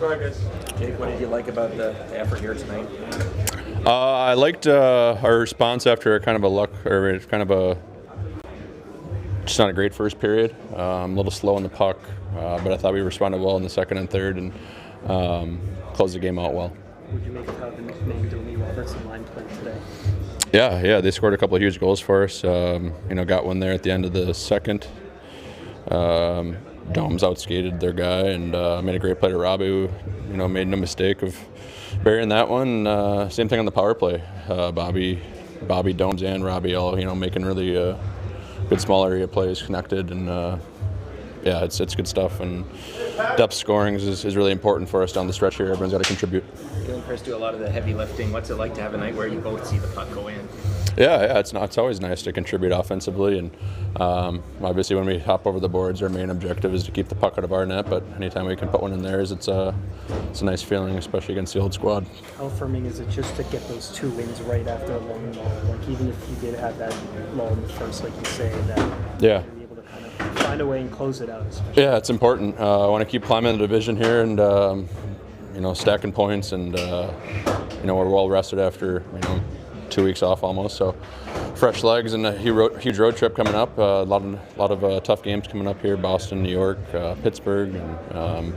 Jake, what did you like about the effort here tonight? I liked our response after just not a great first period. A little slow on the puck, but I thought we responded well in the second and third and closed the game out well. Would you make of how the McCabe, Domi, Robertson line played today? Yeah, they scored a couple of huge goals for us. Got one there at the end of the second. Dom's outskated their guy and made a great play to Robbie, who made no mistake of burying that one. Same thing on the power play. Bobby, Doms, and Robbie all making really good small area plays, connected, and it's good stuff. And depth scoring is really important for us down the stretch here. Everyone's got to contribute. You and Chris do a lot of the heavy lifting. What's it like to have a night where you both see the puck go in? Yeah, it's always nice to contribute offensively, and obviously when we hop over the boards, our main objective is to keep the puck out of our net. But anytime we can put one in theirs, it's a nice feeling, especially against the old squad. How affirming is it just to get those 2 wins right after a long lull? Like even if you did have that lull in the first, like you say, that yeah. you're able to kind of find a way and close it out. Especially. Yeah, it's important. I want to keep climbing the division here and stacking points, and we're well rested after 2 weeks off almost, so fresh legs and a huge road trip coming up. A lot of tough games coming up here: Boston, New York, Pittsburgh, and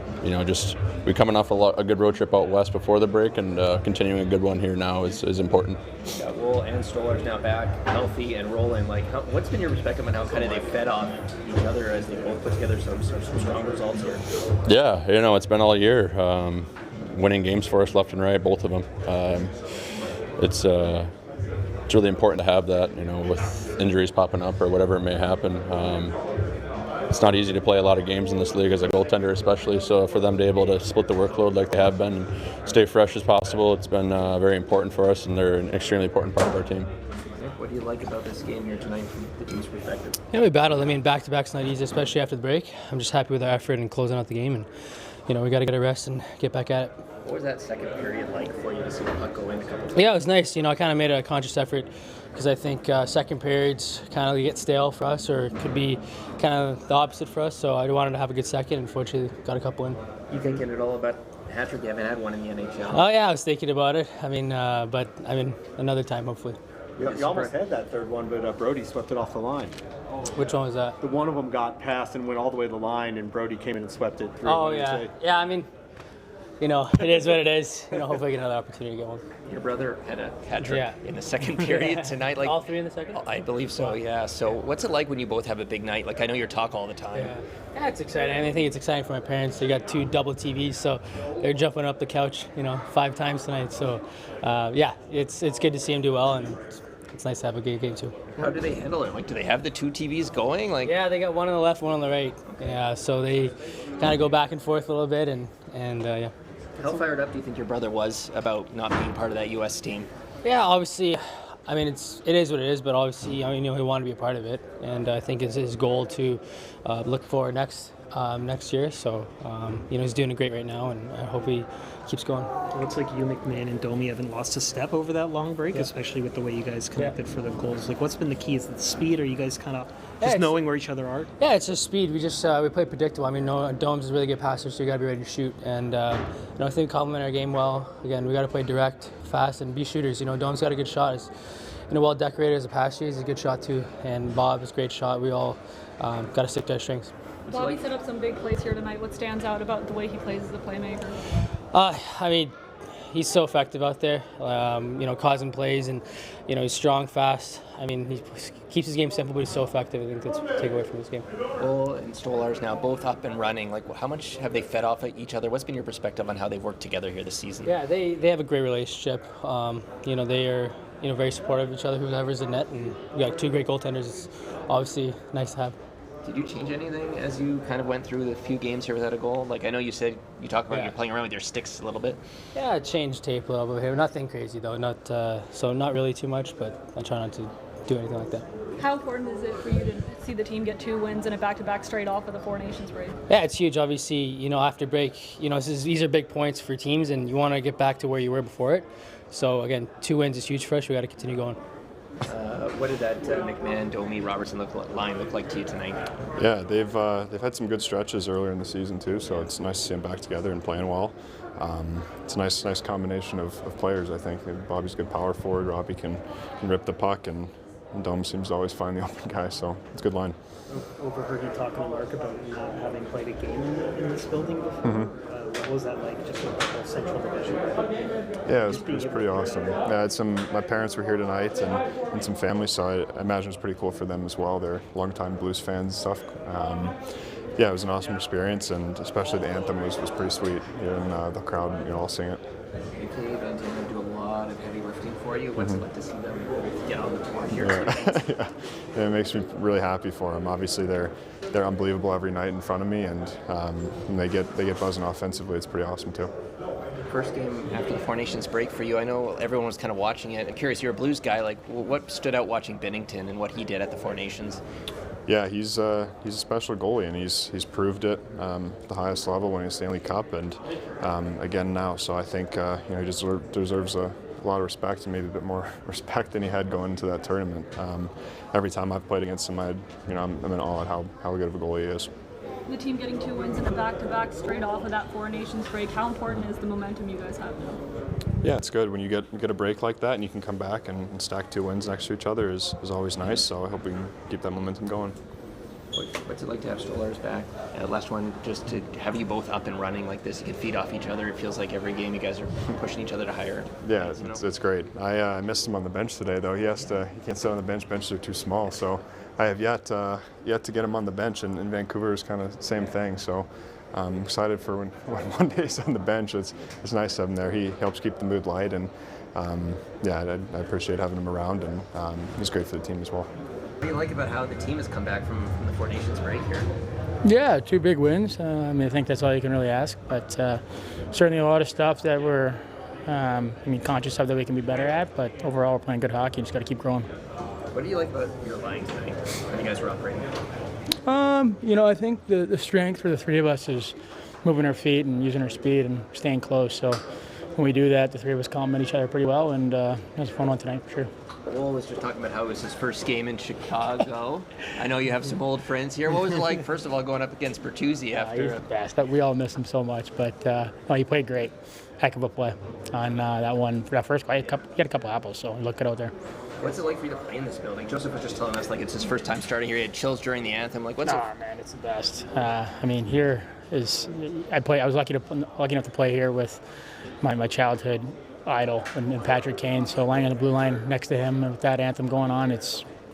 we coming off a good road trip out west before the break, and continuing a good one here now is important. You got Woll and Stolarz now back, healthy and rolling. What's been your perspective on how kind of they fed off each other as they both put together some strong results here? Yeah, it's been all year, winning games for us left and right, both of them. It's really important to have that, with injuries popping up or whatever it may happen. It's not easy to play a lot of games in this league as a goaltender especially, so for them to be able to split the workload like they have been and stay fresh as possible, it's been very important for us, and they're an extremely important part of our team. What do you like about this game here tonight from the team's perspective? Yeah, we battled. Back-to-back's not easy, especially after the break. I'm just happy with our effort and closing out the game, and we got to get a rest and get back at it. What was that second period like for you to see the puck go in a couple times? Yeah, it was nice. I kind of made a conscious effort because I think second periods kind of get stale for us, or it could be kind of the opposite for us. So I wanted to have a good second, and fortunately got a couple in. You thinking at all about hat trick? You haven't had one in the NHL. Oh yeah, I was thinking about it. But another time hopefully. You almost had that third one, but Brody swept it off the line. Which one was that? The one of them got past and went all the way to the line, and Brody came in and swept it through. Oh yeah, yeah. It is what it is. Hopefully I get another opportunity to get one. Your brother had a hat trick in the second period tonight. All three in the second? I believe so, yeah. So what's it like when you both have a big night? I know you talk all the time. Yeah, it's exciting. I think it's exciting for my parents. They got 2 double TVs, so they're jumping up the couch, 5 times tonight. So, it's good to see them do well, and it's nice to have a good game too. How do they handle it? Do they have the 2 TVs going? Yeah, they got one on the left, one on the right. Yeah, so they kind of go back and forth a little bit, and yeah. How fired up do you think your brother was about not being part of that U.S. team? Yeah, obviously, it is what it is, but obviously, he wanted to be a part of it, and I think it's his goal to look forward next year. So, he's doing great right now, and I hope he keeps going. It looks like you, McMahon, and Domi haven't lost a step over that long break, especially with the way you guys connected for the goals. What's been the key? Is it the speed, or you guys kind of just knowing where each other are? Yeah, it's just speed. We play predictable. Doms is a really good passer, so you got to be ready to shoot. And I think we complement our game well. Again, we got to play direct, fast, and be shooters. Dom's got a good shot. He's well decorated as a passer. He's a good shot too. And Bob is a great shot. We all got to stick to our strengths. Bobby set up some big plays here tonight. What stands out about the way he plays as a playmaker? He's so effective out there, causing plays, and he's strong, fast. He keeps his game simple, but he's so effective. I think that's what take away from this game. Woll and Stolarz now both up and running. How much have they fed off at each other? What's been your perspective on how they've worked together here this season? Yeah, they have a great relationship. They are very supportive of each other. Whoever's in net, and we got 2 great goaltenders. It's obviously nice to have. Did you change anything as you kind of went through the few games here without a goal? I know you said you talked about you're playing around with your sticks a little bit. Yeah, I changed tape a little bit here. Nothing crazy though. Not really too much, but I try not to do anything like that. How important is it for you to see the team get 2 wins and a back-to-back straight off of the 4 Nations break? Yeah, it's huge. Obviously, after break, these are big points for teams, and you want to get back to where you were before it. So again, 2 wins is huge for us. We got to continue going. What did that McMahon, Domi, Robertson line look like to you tonight? Yeah, they've had some good stretches earlier in the season too, so it's nice to see them back together and playing well. It's a nice combination of players, I think. Bobby's a good power forward, Robbie can rip the puck, and Dom seems to always find the open guy, so it's a good line. Overheard you talking to Mark about not having played a game in this building before. What was that like, just with the whole Central Division? Yeah, it was pretty awesome. Yeah, my parents were here tonight and some family, so I imagine it's pretty cool for them as well. They're longtime Blues fans and stuff. Yeah, it was an awesome experience, and especially the anthem was pretty sweet. Hearing the crowd, all sing it. McCabe and Tim do a lot of heavy lifting for you. What's it like to see them get on the board here? Yeah. Yeah, it makes me really happy for them. Obviously, they're unbelievable every night in front of me, and they get buzzing offensively. It's pretty awesome too. First game after the Four Nations break for you. I know everyone was kind of watching it. I'm curious, you're a Blues guy. Like, what stood out watching Binnington and what he did at the Four Nations? Yeah, he's a special goalie, and he's proved it at the highest level, winning a Stanley Cup, and again now. So I think he deserves a lot of respect, and maybe a bit more respect than he had going into that tournament. Every time I've played against him, I'm in awe at how good of a goalie he is. The team getting 2 wins in a back-to-back straight off of that Four Nations break. How important is the momentum you guys have now? Yeah, it's good when you get a break like that and you can come back and stack 2 wins next to each other is always nice. So I hope we can keep that momentum going. What's it like to have Stolarz back? Last one, just to have you both up and running like this, you can feed off each other. It feels like every game you guys are pushing each other to higher. Yeah, it's great. I missed him on the bench today though. He can't sit on the bench. Benches are too small. So I have yet to get him on the bench, and in Vancouver is kind of the same thing. So I'm excited for when one day he's on the bench. It's nice to have him there. He helps keep the mood light, and I appreciate having him around, and he's great for the team as well. What do you like about how the team has come back from the Four Nations break here? Yeah, 2 big wins. I think that's all you can really ask. But certainly a lot of stuff that we're conscious of that we can be better at. But overall, we're playing good hockey and just got to keep growing. What do you like about your line tonight? How you guys are operating? I think the strength for the 3 of us is moving our feet and using our speed and staying close. So when we do that, the 3 of us complement each other pretty well, and it was a fun one tonight for sure. Woll was just talking about how it was his first game in Chicago. I know you have some old friends here. What was it like, first of all, going up against Berube after? He's the best. We all miss him so much, but he played great. Heck of a play on that one. For that first play, he had a couple apples, so look good out there. What's it like for you to play in this building? Joseph was just telling us it's his first time starting here. He had chills during the anthem. Man, it's the best. Here is I was lucky enough to play here with my childhood idol and Patrick Kane. So lying on the blue line next to him with that anthem going on,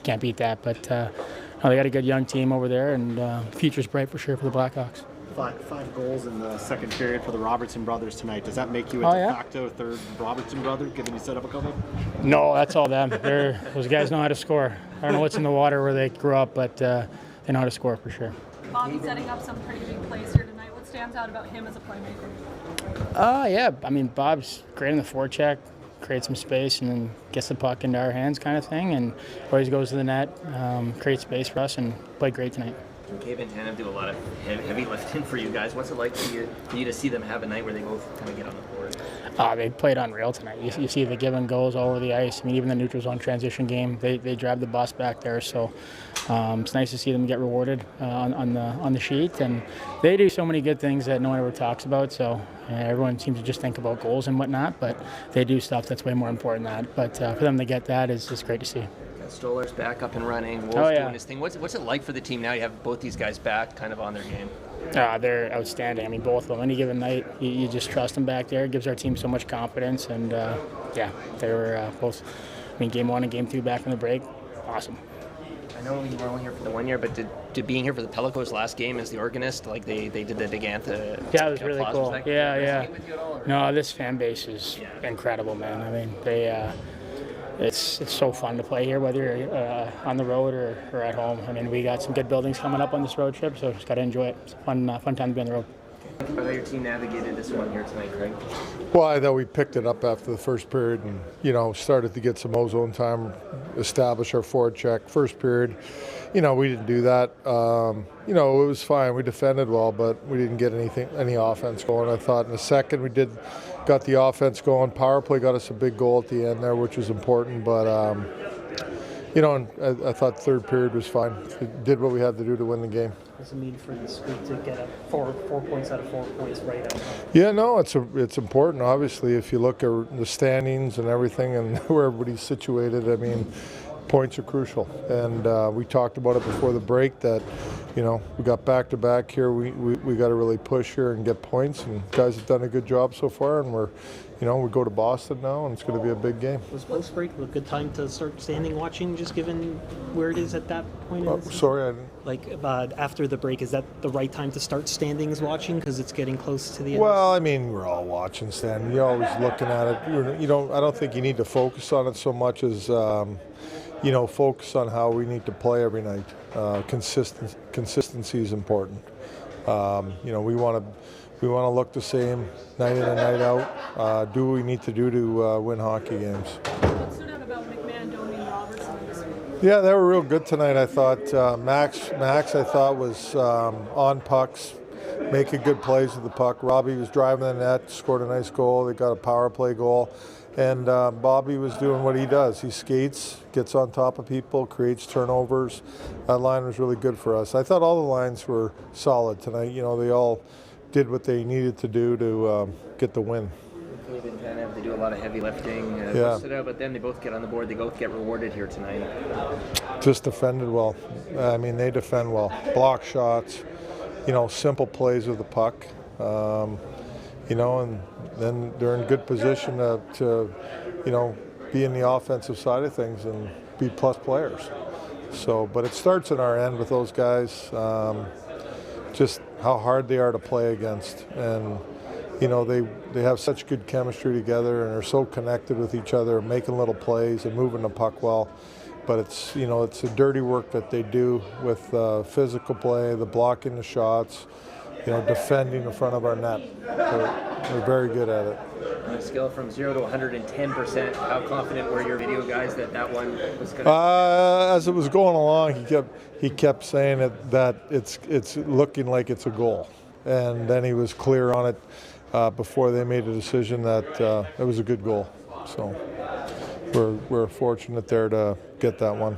can't beat that. But they got a good young team over there, and future's bright for sure for the Blackhawks. 5 goals in the second period for the Robertson brothers tonight. Does that make you a de facto third Robertson brother, given you set up a couple? No, that's all them. Those guys know how to score. I don't know what's in the water where they grew up, but they know how to score for sure. Bobby setting up some pretty big plays here tonight. What stands out about him as a playmaker? Bob's great in the forecheck, creates some space, and then gets the puck into our hands kind of thing, and always goes to the net, creates space for us, and played great tonight. McCabe and Tanev do a lot of heavy lifting for you guys. What's it like for you to see them have a night where they both kind of get on the board? They played unreal tonight. You see the give and goes all over the ice. Even the neutral zone transition game, they drive the bus back there. So it's nice to see them get rewarded on the sheet. And they do so many good things that no one ever talks about. So everyone seems to just think about goals and whatnot, but they do stuff that's way more important than that. But for them to get that is just great to see. Stolarz back up and running. Woll's doing his thing. What's it like for the team now? You have both these guys back kind of on their game. They're outstanding. Both of them. Any given night, you just trust them back there. It gives our team so much confidence. And, they were both, game 1 and game 2 back from the break. Awesome. I know you were only here for the 1 year, but did being here for the Pellicos last game as the organist, they did the big anthem? Yeah, it was really cool. No, this fan base is incredible, man. It's so fun to play here, whether you're on the road or at home. We got some good buildings coming up on this road trip, so just got to enjoy it. It's a fun time to be on the road. Think about how your team navigated this one here tonight, Craig. Well, I thought we picked it up after the first period and, started to get some ozone time, establish our forward check. First period, we didn't do that. It was fine. We defended well, but we didn't get any offense going. I thought in the second we got the offense going. Power play got us a big goal at the end there, which was important. But you know, and I thought third period was fine. It did what we had to do to win the game. What does it mean for the squeak to get 4 points out of 4 points right out? Yeah, no, it's important. Obviously, if you look at the standings and everything and where everybody's situated, I mean, points are crucial. And we talked about it before the break that, you know, we got back-to-back here. We got to really push here and get points. And guys have done a good job so far. And we're, you know, we go to Boston now, and it's going to be a big game. Was post-break a good time to start standing watching, just given where it is at that point in the season? Sorry, I didn't. Like after the break, is that the right time to start standings watching because it's getting close to the end? Well, I mean, we're all watching, Stan. You're always looking at it. You don't. I don't think you need to focus on it so much as you know, focus on how we need to play every night. Consistency is important. You know, we want to look the same night in and night out. Do what we need to do to win hockey games. What stood out about McMahon, Domi, and Robertson in this week? Yeah, they were real good tonight. I thought Max I thought was on pucks, making good plays with the puck. Robbie was driving the net, scored a nice goal. They got a power play goal. And Bobby was doing what he does. He skates, gets on top of people, creates turnovers. That line was really good for us. I thought all the lines were solid tonight. You know, they all did what they needed to do to get the win. McCabe and Tanev, they do a lot of heavy lifting. Yeah. What stood out about them? They both get on the board. They both get rewarded here tonight. Just defended well. I mean, they defend well. Block shots, you know, simple plays with the puck. You know, and then they're in good position to, you know, be in the offensive side of things and be plus players. So, but it starts in our end with those guys, just how hard they are to play against. And, you know, they have such good chemistry together and are so connected with each other, making little plays and moving the puck well. But it's, you know, it's the dirty work that they do with physical play, the blocking the shots, you know, defending in front of our net. They're very good at it. On a scale from 0 to 110%, how confident were your video guys that one was going to? As it was going along, he kept saying that it's looking like it's a goal, and then he was clear on it before they made a decision that it was a good goal. So we're fortunate there to get that one.